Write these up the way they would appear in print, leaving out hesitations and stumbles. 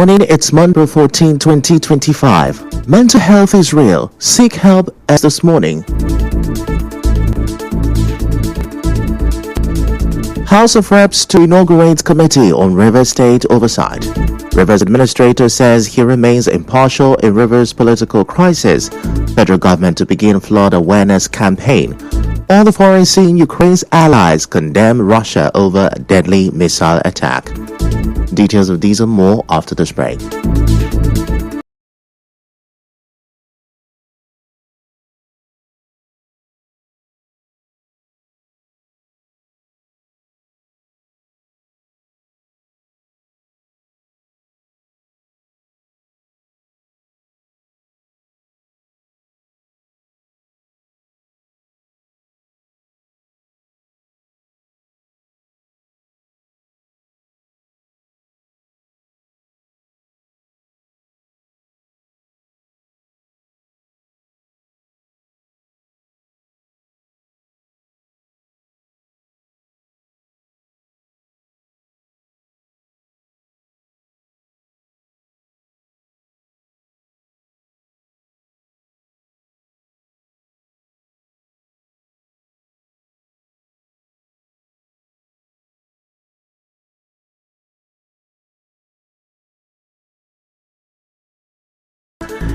Morning, it's Monday 14, 2025. Mental health is real. Seek help as this morning. House of Reps to inaugurate committee on Rivers State oversight. Rivers administrator says he remains impartial in Rivers political crisis. Federal government to begin flood awareness campaign. All the foreign scene, Ukraine's allies condemn Russia over deadly missile attack. Details of these and more after this break.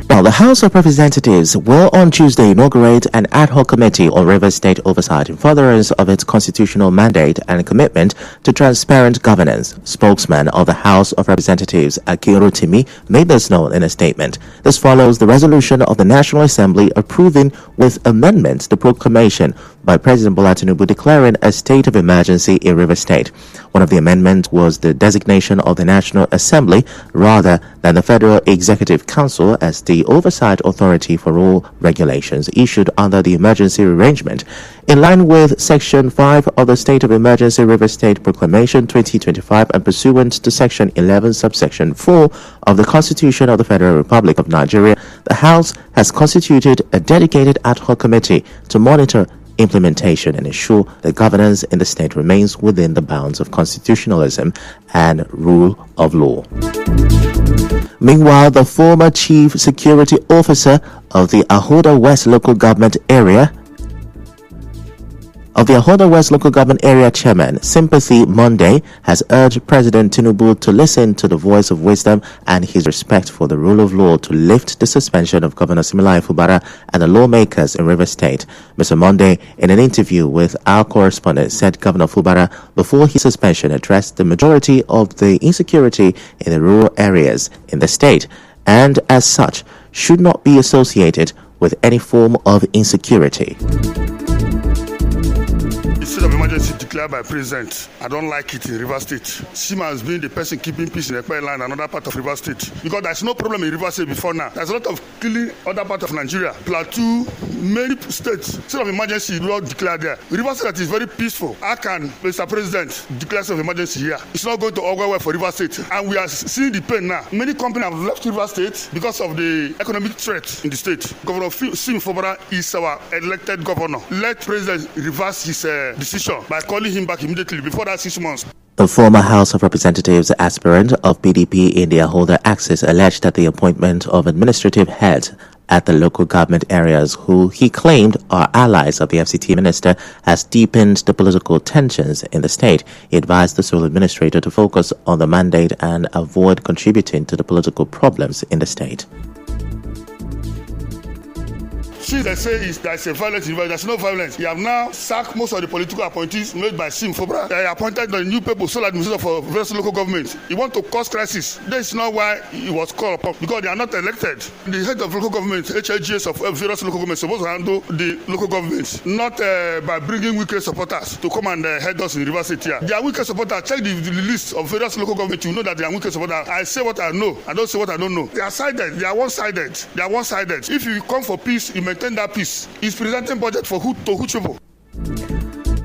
Now, the House of Representatives will on Tuesday inaugurate an ad hoc committee on Rivers State oversight in furtherance of its constitutional mandate and commitment to transparent governance. Spokesman of the House of Representatives, Akin Rotimi, made this known in a statement. This follows the resolution of the National Assembly approving with amendments the proclamation by President Bola Tinubu declaring a state of emergency in Rivers State. One of the amendments was the designation of the National Assembly rather than the Federal Executive Council as the oversight authority for all regulations issued under the emergency arrangement. In line with Section 5 of the State of Emergency Rivers State Proclamation 2025 and pursuant to Section 11 subsection 4 of the Constitution of the Federal Republic of Nigeria, the House has constituted a dedicated ad hoc committee to monitor implementation and ensure that governance in the state remains within the bounds of constitutionalism and rule of law. Meanwhile, the former chief security officer of the Ahoda West local government area chairman, Sympathy Monday, has urged President Tinubu to listen to the voice of wisdom and his respect for the rule of law to lift the suspension of Governor Siminalayi Fubara and the lawmakers in Rivers State. Mr. Monday, in an interview with our correspondent, said Governor Fubara, before his suspension, addressed the majority of the insecurity in the rural areas in the state and, as such, should not be associated with any form of insecurity. State of emergency declared by President. I don't like it in Rivers State. Sima has been the person keeping peace in Ekpe land and another part of Rivers State. Because there's no problem in Rivers State before now. There's a lot of killing other part of Nigeria. Plateau, many states. State of emergency law declared there. Rivers State is very peaceful. How can Mr. President declare state of emergency here? It's not going to augur well for Rivers State. And we are seeing the pain now. Many companies have left Rivers State because of the economic threat in the state. Governor Sim Fubara is our elected governor. Let President reverse his decision by calling him back immediately before that 6 months. The former House of Representatives aspirant of PDP in the Ahoda Axis alleged that the appointment of administrative heads at the local government areas who he claimed are allies of the FCT minister has deepened the political tensions in the state. He advised the sole administrator to focus on the mandate and avoid contributing to the political problems in the state. Since they say there's a violence, there's no violence. He have now sacked most of the political appointees made by Sim Fubara. They appointed the new people, sole administrator for various local governments. He want to cause crisis. That's not why he was called upon, because they are not elected. The head of local government, HLGS of various local governments, supposed to handle the local governments, not by bringing wicked supporters to come and head us in Rivers State here. They are wicked supporters. Check the list of various local governments. You know that they are wicked supporters. I say what I know. I don't say what I don't know. They are sided. They are one-sided. They are one-sided. If you come for peace, you maintain that peace. He's presenting budget for who to which people.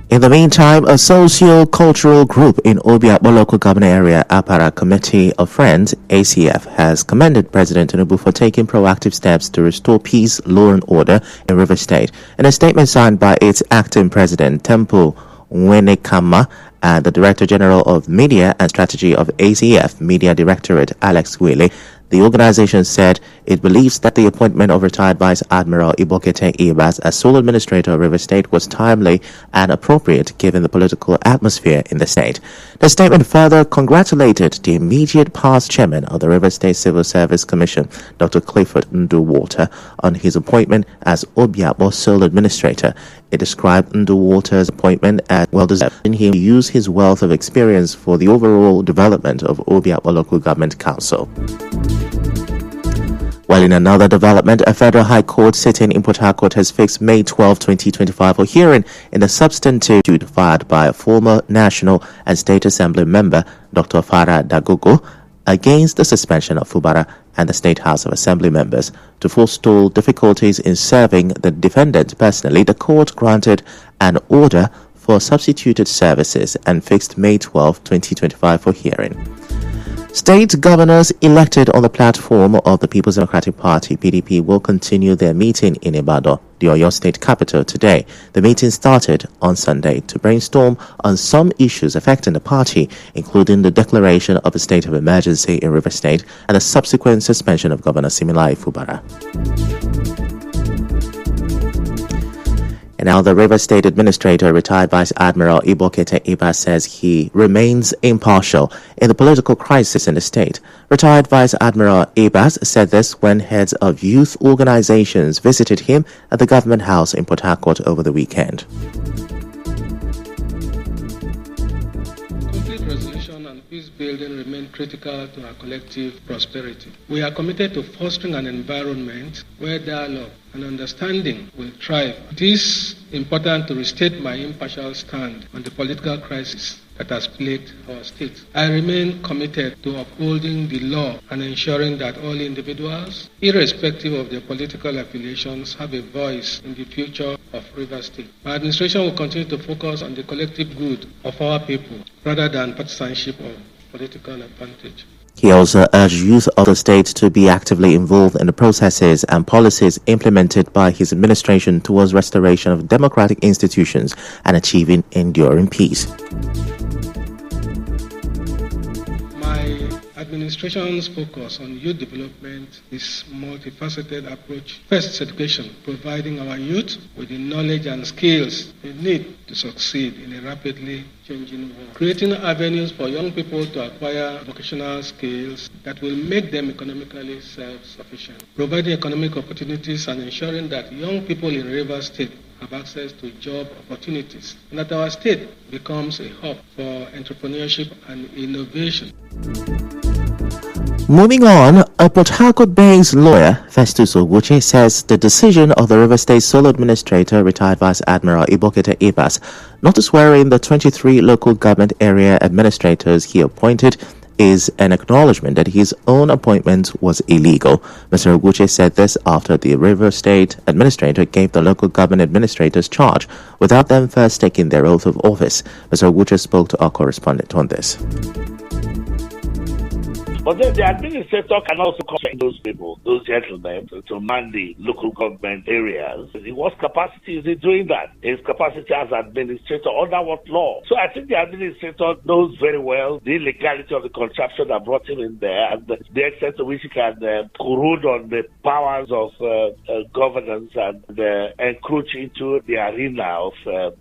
In the meantime, a socio-cultural group in Obiakpo local government area, Apara Committee of Friends, ACF, has commended President Tinubu for taking proactive steps to restore peace, law and order in Rivers State. In a statement signed by its acting president, Temple Nwenekama, and the Director General of Media and Strategy of ACF Media Directorate, Alex Wiley. The organization said it believes that the appointment of retired Vice Admiral Ibokete Ibas as sole administrator of River State was timely and appropriate given the political atmosphere in the state. The statement further congratulated the immediate past chairman of the River State Civil Service Commission, Dr. Clifford Nduwater, on his appointment as Obiakpo sole administrator. It described Nduwater's appointment as well-deserved, and he used his wealth of experience for the overall development of Obiakpo Local Government Council. While in another development, a federal high court sitting in Port Harcourt has fixed May 12, 2025 for hearing in the substantive suit filed by a former National and State Assembly member, Dr. Farah Dagogo, against the suspension of Fubara and the State House of Assembly members. To forestall difficulties in serving the defendant personally, the court granted an order for substituted services and fixed May 12, 2025 for hearing. State governors elected on the platform of the People's Democratic Party, PDP, will continue their meeting in Ibadan, the Oyo State capital, today. The meeting started on Sunday to brainstorm on some issues affecting the party, including the declaration of a state of emergency in River State and the subsequent suspension of Governor Similai Fubara. And now the River State Administrator, retired Vice Admiral Ibokete Ibas, says he remains impartial in the political crisis in the state. Retired Vice Admiral Ibas said this when heads of youth organizations visited him at the Government House in Port Harcourt over the weekend. Complete resolution and peace building remain critical to our collective prosperity. We are committed to fostering an environment where dialogue and understanding will thrive. It is important to restate my impartial stand on the political crisis that has plagued our state. I remain committed to upholding the law and ensuring that all individuals, irrespective of their political affiliations, have a voice in the future of River State. My administration will continue to focus on the collective good of our people rather than partisanship or political advantage. He also urged youth of the state to be actively involved in the processes and policies implemented by his administration towards restoration of democratic institutions and achieving enduring peace. My administration's focus on youth development is multifaceted approach. First, education, providing our youth with the knowledge and skills they need to succeed in a rapidly changing world. Creating avenues for young people to acquire vocational skills that will make them economically self-sufficient. Providing economic opportunities and ensuring that young people in Rivers State have access to job opportunities, and that our state becomes a hub for entrepreneurship and innovation. Moving on, a Port Harcourt-based lawyer, Festus Ogwuche, says the decision of the River State sole administrator, retired Vice Admiral Ibokete Ibas, not to swear in the 23 local government area administrators he appointed is an acknowledgement that his own appointment was illegal. Mr. Ogwuche said this after the River State administrator gave the local government administrators charge without them first taking their oath of office. Mr. Ogwuche spoke to our correspondent on this. But then the administrator can also contact those people, those gentlemen, to man the local government areas. In what capacity is he doing that? His capacity as administrator under what law? So I think the administrator knows very well the legality of the contraption that brought him in there and the extent to which he can corrode on the powers of governance and encroach into the arena of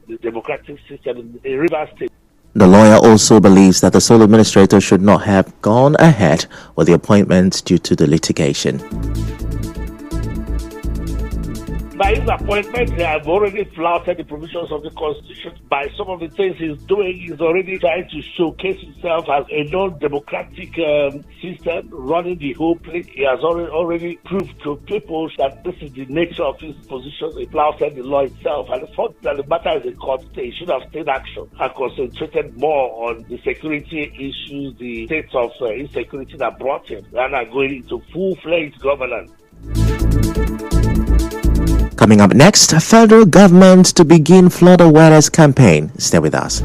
the democratic system in Rivers State. The lawyer also believes that the sole administrator should not have gone ahead with the appointment due to the litigation. By his appointment, they have already flouted the provisions of the Constitution. By some of the things he's doing, he's already trying to showcase himself as a non-democratic system running the whole place. He has already proved to people that this is the nature of his position. He flouted the law itself. And the fact that the matter is in court, he should have taken action and concentrated more on the security issues, the state of insecurity that brought him, rather than going into full-fledged governance. Coming up next, federal government to begin flood awareness campaign. Stay with us.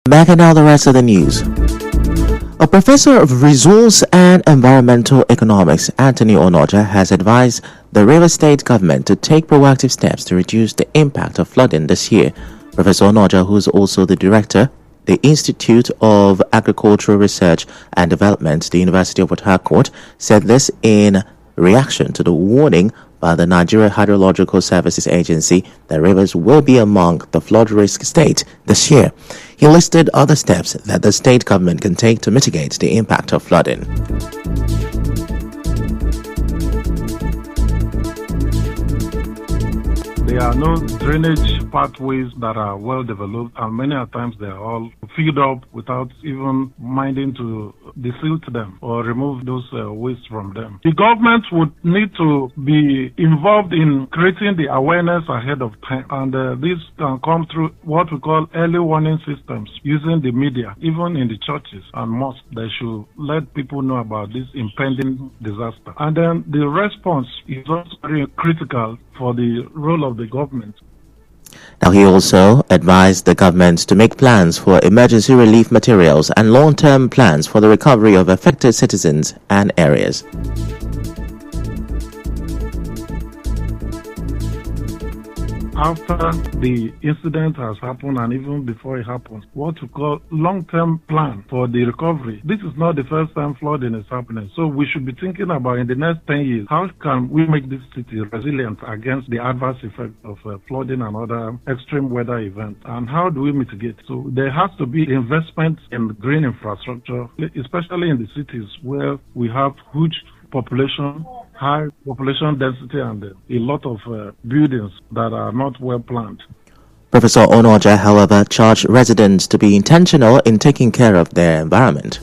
Back and now the rest of the news. A professor of resource and environmental economics, Anthony Onoja, has advised the Rivers State government to take proactive steps to reduce the impact of flooding this year. Professor Onoja, who is also the director, the Institute of Agricultural Research and Development, the University of Port Harcourt, said this in reaction to the warning by the Nigeria Hydrological Services Agency that rivers will be among the flood risk state this year. He listed other steps that the state government can take to mitigate the impact of flooding. There are no drainage pathways that are well developed, and many a times they are all filled up without even minding to desilt them or remove those waste from them. The government would need to be involved in creating the awareness ahead of time, and this can come through what we call early warning systems using the media, even in the churches and mosques. They should let people know about this impending disaster. And then the response is also very critical for the role of the government. Now, he also advised the government to make plans for emergency relief materials and long-term plans for the recovery of affected citizens and areas. After the incident has happened and even before it happens, what we call long-term plan for the recovery. This is not the first time flooding is happening. So we should be thinking about in the next 10 years, how can we make this city resilient against the adverse effects of flooding and other extreme weather events? And how do we mitigate? So there has to be investment in green infrastructure, especially in the cities where we have huge population, high population density, and a lot of buildings that are not well planned. Professor Onoja, however, charged residents to be intentional in taking care of their environment.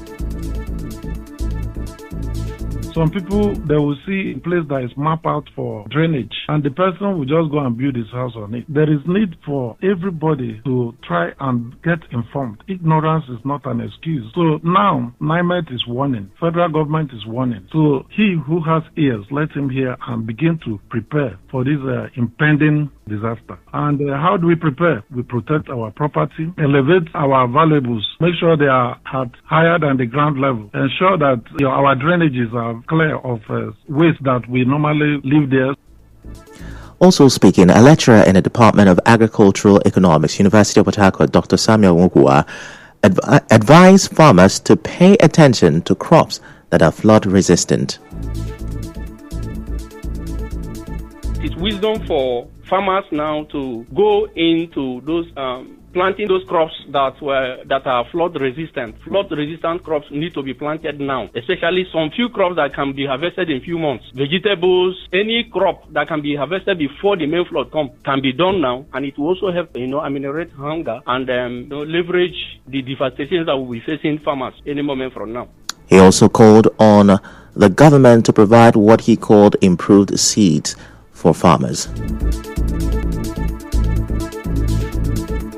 Some people, they will see a place that is mapped out for drainage, and the person will just go and build his house on it. There is need for everybody to try and get informed. Ignorance is not an excuse. So now, NIMET is warning. Federal government is warning. So he who has ears, let him hear and begin to prepare for this impending disaster. And how do we prepare? We protect our property, elevate our valuables, make sure they are at higher than the ground level, ensure that our drainages are clear of waste that we normally leave there. Also speaking, a lecturer in the Department of Agricultural Economics, University of Port Harcourt, Dr. Samuel Nwugua, advised farmers to pay attention to crops that are flood resistant. It's wisdom for farmers now to go into those planting those crops that are flood resistant. Flood resistant crops need to be planted now, especially some few crops that can be harvested in few months. Vegetables, any crop that can be harvested before the main flood comes can be done now, and it will also help ameliorate hunger and leverage the devastation that we'll be facing farmers any moment from now. He also called on the government to provide what he called improved seeds for farmers.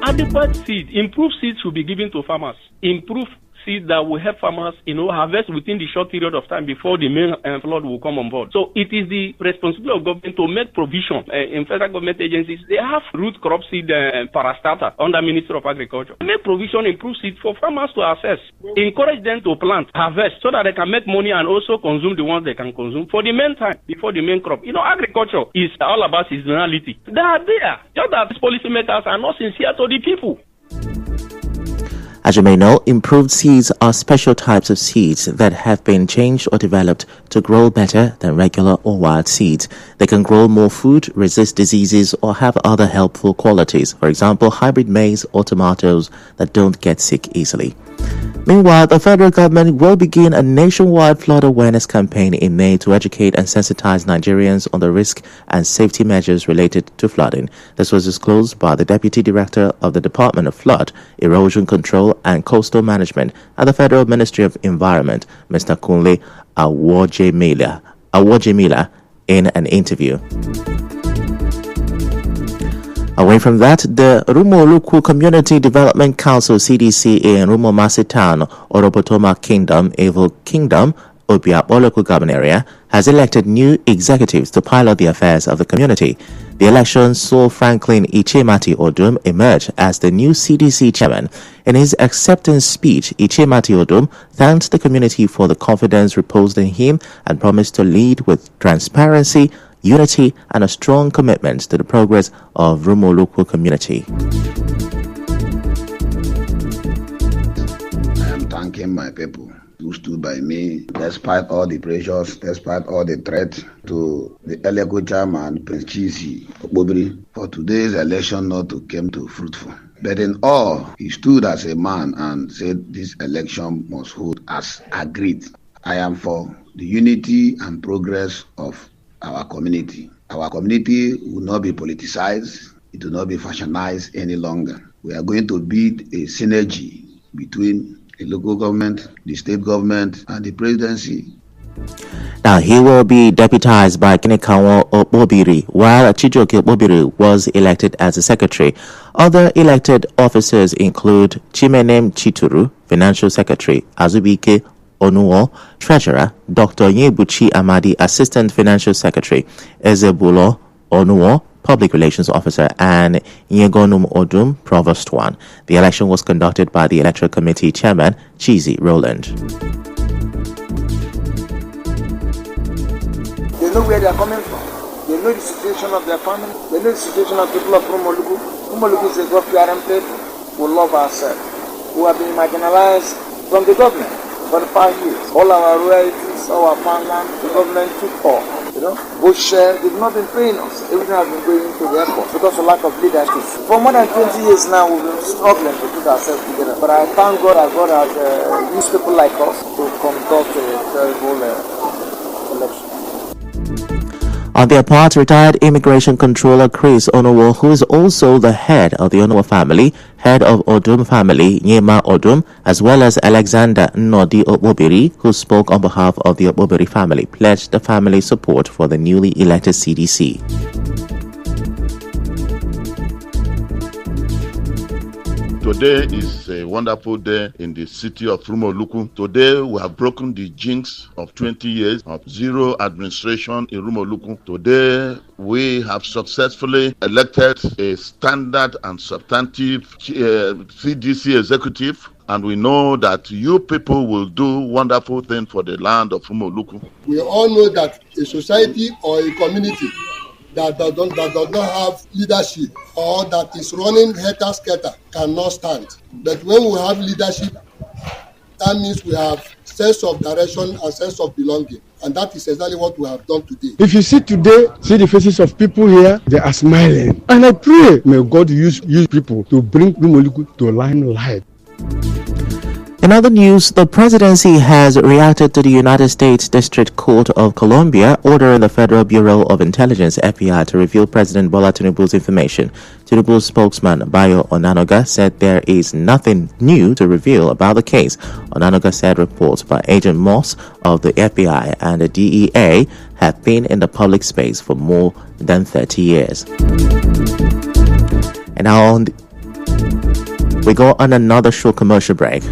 Adequate seed, improved seeds should be given to farmers. Improved seeds that will help farmers, harvest within the short period of time before the main flood will come on board. So it is the responsibility of government to make provision. In federal government agencies, they have root crop seed parastata under Ministry of Agriculture. Make provision, improve seeds for farmers to access. Encourage them to plant, harvest, so that they can make money and also consume the ones they can consume for the main time before the main crop. Agriculture is all about seasonality. They are there. Just that these policymakers are not sincere to the people. As you may know, improved seeds are special types of seeds that have been changed or developed to grow better than regular or wild seeds. They can grow more food, resist diseases, or have other helpful qualities. For example, hybrid maize or tomatoes that don't get sick easily. Meanwhile, the federal government will begin a nationwide flood awareness campaign in May to educate and sensitize Nigerians on the risk and safety measures related to flooding. This was disclosed by the Deputy Director of the Department of Flood, Erosion Control and Coastal Management at the Federal Ministry of Environment, Mr. Kunle Awojemila, in an interview. Away from that, the Rumoluku Community Development Council CDC in Rumomasi Town, Oropotoma Kingdom, Evo Kingdom, Obiakpo local government area, has elected new executives to pilot the affairs of the community. The election saw Franklin Ichemati Odum emerge as the new CDC chairman. In his acceptance speech, Ichemati Odum thanked the community for the confidence reposed in him and promised to lead with transparency, unity, and a strong commitment to the progress of Rumo local community. I am thanking my people who stood by me despite all the pressures, despite all the threats to the Eleko chairman, Prince Chisi Okpobiri, for today's election not to come to fruitful. But in all, he stood as a man and said this election must hold as agreed. I am for the unity and progress of our community. Our community will not be politicized. It will not be fashionized any longer. We are going to build a synergy between the local government, the state government, and the presidency. Now, he will be deputized by Kinekawa Okpobiri, while Chijoke Okpobiri was elected as a secretary. Other elected officers include Chimenem Chituru, Financial Secretary, Azubike Onuo, Treasurer, Dr. Nyebuchi Amadi, Assistant Financial Secretary, Ezebulo Onuo, Public Relations Officer, and Nyegonum Odum, Provost 1. The election was conducted by the Electoral Committee Chairman, Chizi Roland. They know where they are coming from. They know the situation of their family. They know the situation of people of Rumolugu. Rumolugu is a God-fearing people who love ourselves, who have been marginalized from the government for the past years. All our royalties, our farmland, the government took off. Bushshare, they've not been paying us. Everything has been going to the airport because of lack of leadership. For more than 20 years now, we've been struggling to put ourselves together. But I thank God that God has used people like us to conduct a terrible election. On their part, retired Immigration Controller Chris Onowo, who is also the head of the Onowo family, head of Odum family, Nyema Odum, as well as Alexander Nnodi Okpobiri, who spoke on behalf of the Okpobiri family, pledged the family support for the newly elected CDC. Today is a wonderful day in the city of Rumoluku. Today we have broken the jinx of 20 years of zero administration in Rumoluku. Today we have successfully elected a standard and substantive CDC executive, and we know that you people will do wonderful things for the land of Rumoluku. We all know that a society or a community that does not have leadership or that is running helter-skelter cannot stand. But when we have leadership, that means we have sense of direction and sense of belonging. And that is exactly what we have done today. If you see today, see the faces of people here, they are smiling. And I pray, may God use people to bring Rumoluku to limelight. In other news, the presidency has reacted to the United States District Court of Columbia ordering the Federal Bureau of Intelligence (FBI) to reveal President Bola Tinubu's information. Tinubu's spokesman Bayo Onanoga said there is nothing new to reveal about the case. Onanoga said reports by Agent Moss of the FBI and the DEA have been in the public space for more than 30 years. And now we go on another short commercial break.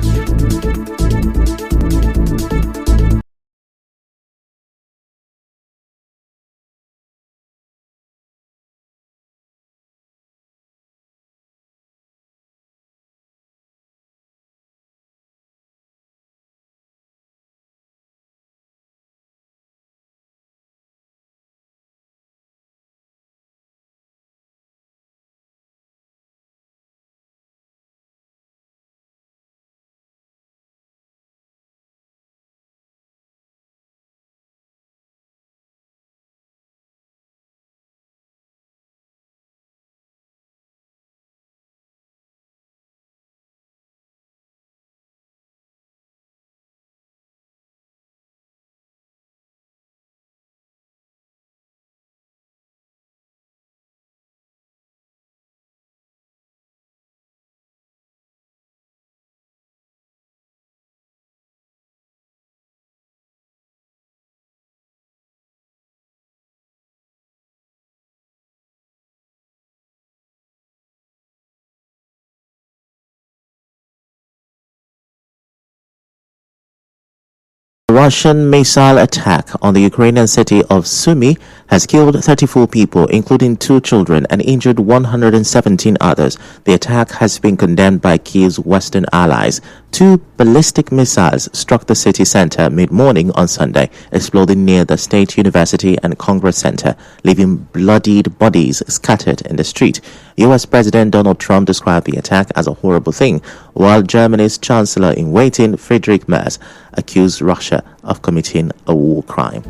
The Russian missile attack on the Ukrainian city of Sumy has killed 34 people, including 2 children, and injured 117 others. The attack has been condemned by Kiev's Western allies. 2 ballistic missiles struck the city center mid-morning on Sunday, exploding near the State University and Congress Center, leaving bloodied bodies scattered in the street. U.S. President Donald Trump described the attack as a horrible thing, while Germany's Chancellor-in-Waiting, Friedrich Merz, accused Russia of committing a war crime.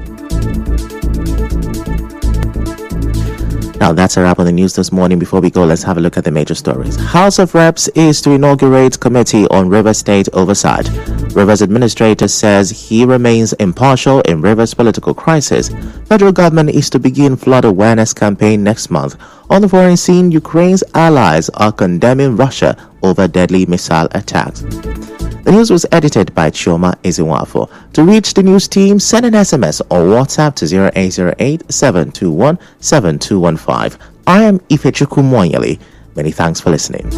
Now that's a wrap on the news this morning. Before we go, let's have a look at the major stories. House of Reps is to inaugurate committee on Rivers State oversight. Rivers administrator says he remains impartial in Rivers political crisis. Federal government is to begin flood awareness campaign next month. On the foreign scene, Ukraine's allies are condemning Russia over deadly missile attacks. The news was edited by Chioma Eziwafo. To reach the news team, send an SMS or WhatsApp to 0808-721-7215. I am Ifechukwu Mwanyeli. Many thanks for listening.